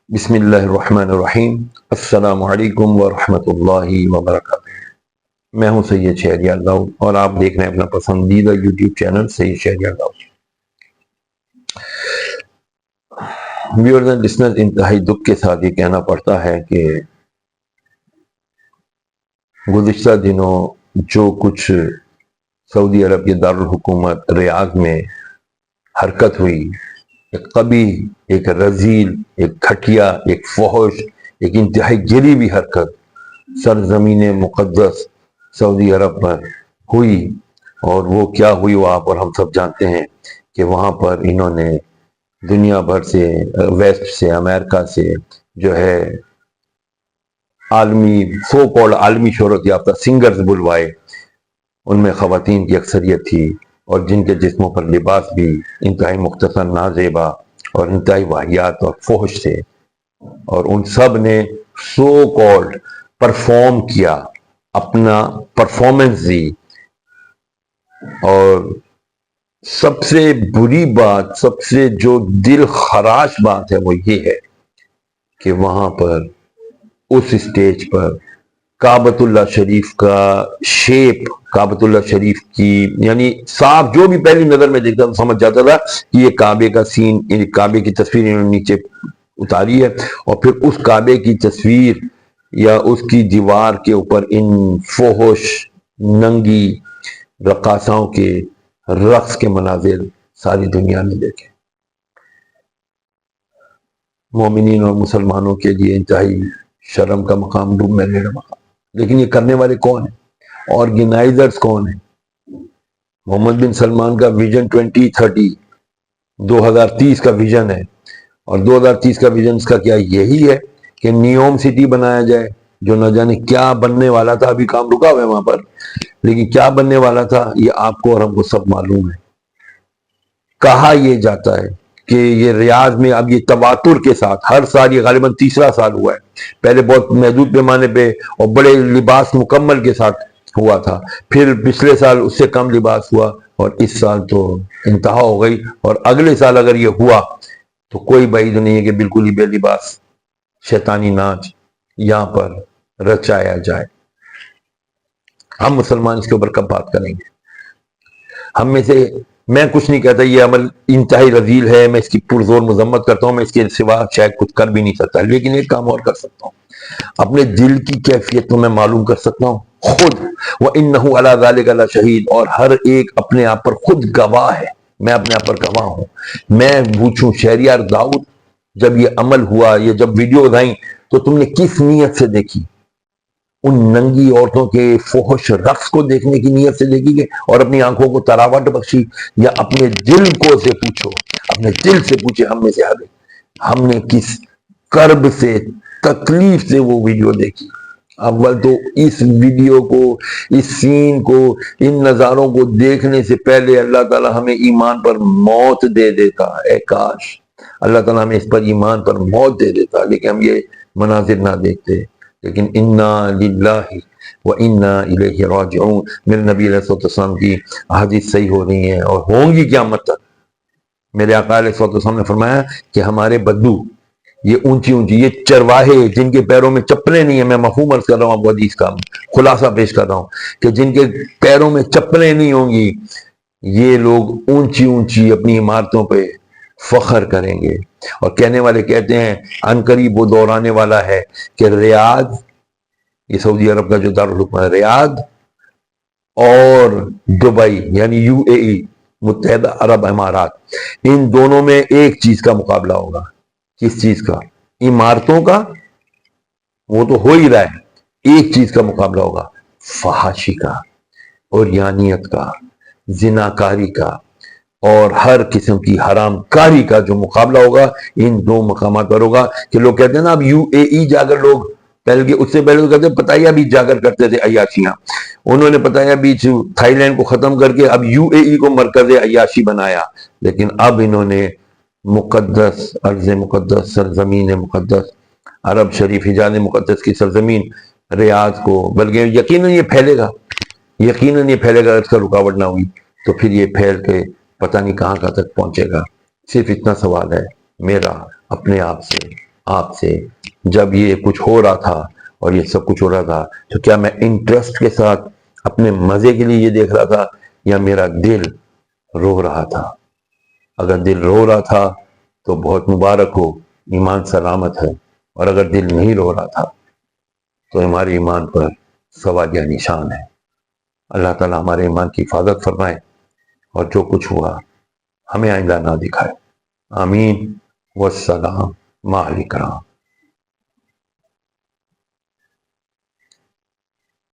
بسم اللہ الرحمن الرحیم۔ السلام علیکم ورحمۃ اللہ وبرکاتہ۔ میں ہوں سید شہریار داؤد اور آپ دیکھ رہے ہیں اپنا پسندیدہ YouTube channel Syed Shahryar Dawood. Viewers and listeners, انتہائی دکھ کے ساتھ یہ کہنا پڑتا ہے کہ گزشتہ دنوں جو کچھ سعودی عرب کے دارالحکومت ریاض میں حرکت ہوئی، ایک قبیح، ایک رذیل، ایک گھٹیا، ایک فحش، ایک انتہائی گری ہوئی حرکت سرزمین مقدس سعودی عرب پر ہوئی، اور وہ کیا ہوئی وہ آپ اور ہم سب جانتے ہیں کہ وہاں پر انہوں نے دنیا بھر سے، ویسٹ سے، امریکہ سے جو ہے عالمی سو کالڈ عالمی شہرت یافتہ سنگرز بلوائے۔ ان میں خواتین کی اکثریت تھی اور جن کے جسموں پر لباس بھی انتہائی مختصر، نازیبا اور انتہائی واہیات اور فحش تھے، اور ان سب نے سو کالڈ پرفارم کیا، اپنا پرفارمنس دی۔ اور سب سے بری بات، سب سے جو دل خراش بات ہے وہ یہ ہے کہ وہاں پر اس اسٹیج پر کعبۃ اللہ شریف کا شیپ، کعبۃ اللہ شریف کی یعنی صاف جو بھی پہلی نظر میں دیکھتا تو سمجھ جاتا تھا کہ یہ کعبے کا سین، یعنی کعبے کی تصویر انہوں نے نیچے اتاری ہے، اور پھر اس کعبے کی تصویر یا اس کی دیوار کے اوپر ان فحش ننگی رقاصاؤں کے رقص کے مناظر ساری دنیا نے دیکھے۔ مومنین اور مسلمانوں کے لیے انتہائی شرم کا مقام، ڈوب مرنے کا مقام۔ لیکن یہ کرنے والے کون ہیں؟ آرگنائزرز کون ہیں؟ محمد بن سلمان کا ویژن 2030 2030 کا ویژن ہے، اور 2030 کا ویژن اس کا کیا یہی ہے کہ نیوم سٹی بنایا جائے، جو نہ جانے کیا بننے والا تھا، ابھی کام رکا ہوا ہے وہاں پر، لیکن کیا بننے والا تھا یہ آپ کو اور ہم کو سب معلوم ہے۔ کہا یہ جاتا ہے کہ یہ ریاض میں اب یہ تواتر کے ساتھ ہر سال، یہ غالباً تیسرا سال ہوا ہے، پہلے بہت محدود پیمانے پہ اور بڑے لباس مکمل کے ساتھ ہوا تھا، پھر پچھلے سال اس سے کم لباس ہوا، اور اس سال تو انتہا ہو گئی، اور اگلے سال اگر یہ ہوا تو کوئی بعید نہیں ہے کہ بالکل ہی بے لباس شیطانی ناچ یہاں پر رچایا جائے۔ ہم مسلمان اس کے اوپر کب بات کریں گے؟ ہم میں سے، میں کچھ نہیں کہتا یہ عمل انتہائی رذیل ہے، میں اس کی پرزور مذمت کرتا ہوں، میں اس کے سوا شاید کچھ کر بھی نہیں سکتا، لیکن ایک کام اور کر سکتا ہوں، اپنے دل کی کیفیت کو میں معلوم کر سکتا ہوں خود، وَإِنَّهُ عَلَى ذَلِكَ لَشَهِيدٌ، اور ہر ایک اپنے آپ پر خود گواہ ہے، میں اپنے آپ پر گواہ ہوں۔ میں پوچھوں شہریار داؤد، جب یہ عمل ہوا، یہ جب ویڈیوز آئیں تو تم نے کس نیت سے دیکھی؟ ان ننگی عورتوں کے فحش رقص کو دیکھنے کی نیت سے دیکھی گئی اور اپنی آنکھوں کو تراوٹ بخشی، یا اپنے دل کو سے پوچھو، اپنے دل سے پوچھے ہم میں سے ہم نے کس کرب سے، تکلیف سے وہ ویڈیو دیکھی؟ اول تو اس ویڈیو کو، اس سین کو، ان نظاروں کو دیکھنے سے پہلے اللہ تعالی ہمیں ایمان پر موت دے دیتا، اے کاش اللہ تعالیٰ ہمیں اس پر ایمان پر موت دے دیتا، لیکن ہم یہ مناظر نہ دیکھتے۔ لیکن انا للہ و انا الیہ راجعون، میرے نبی علیہ السلام کی احادیث صحیح ہو رہی ہیں اور ہوں گی قیامت تک۔ میرے آقا علیہ السلام نے فرمایا کہ ہمارے بدو، یہ اونچی اونچی، یہ چرواہے جن کے پیروں میں چپلیں نہیں ہیں، میں مفہوم عرض کر رہا ہوں، ابو حدیث کا خلاصہ پیش کر رہا ہوں کہ جن کے پیروں میں چپلیں نہیں ہوں گی، یہ لوگ اونچی اونچی اپنی عمارتوں پہ فخر کریں گے، اور کہنے والے کہتے ہیں عنقریب وہ دور آنے والا ہے کہ ریاض، یہ سعودی عرب کا جو دارالحکومت ہے، ریاض اور دبئی یعنی یو اے ای، متحدہ عرب امارات، ان دونوں میں ایک چیز کا مقابلہ ہوگا۔ کس چیز کا؟ عمارتوں کا، وہ تو ہو ہی رہا ہے، ایک چیز کا مقابلہ ہوگا، فحاشی کا، عریانیت کا، زناکاری کا، اور ہر قسم کی حرام کاری کا جو مقابلہ ہوگا ان دو مقامات پر ہوگا۔ کہ لوگ کہتے ہیں نا اب یو اے ای جا کر، لوگ پہلے اس سے پہلے کہتے ہیں پتایا بیچ جا کر کرتے تھے عیاشیاں، انہوں نے پتایا بیچ تھائی لینڈ کو ختم کر کے اب یو اے ای کو مرکز عیاشی بنایا، لیکن اب انہوں نے مقدس ارض مقدس، سرزمین مقدس، عرب شریف حجاز مقدس کی سرزمین ریاض کو، بلکہ یقیناً یہ پھیلے گا، یقیناً یہ پھیلے گا، اس کا رکاوٹ نہ ہوئی تو پھر یہ پھیل کے پتہ نہیں کہاں تک پہنچے گا۔ صرف اتنا سوال ہے میرا اپنے آپ سے آپ سے جب یہ کچھ ہو رہا تھا اور یہ سب کچھ ہو رہا تھا تو کیا میں انٹرسٹ کے ساتھ اپنے مزے کے لیے یہ دیکھ رہا تھا یا میرا دل رو رہا تھا؟ اگر دل رو رہا تھا تو بہت مبارک ہو، ایمان سلامت ہے، اور اگر دل نہیں رو رہا تھا تو ہمارے ایمان پر سوالیہ نشان ہے۔ اللہ تعالیٰ ہمارے ایمان کی حفاظت فرمائے اور جو کچھ ہوا ہمیں آئندہ نہ دکھائے۔ آمین والسلام مع الکرام۔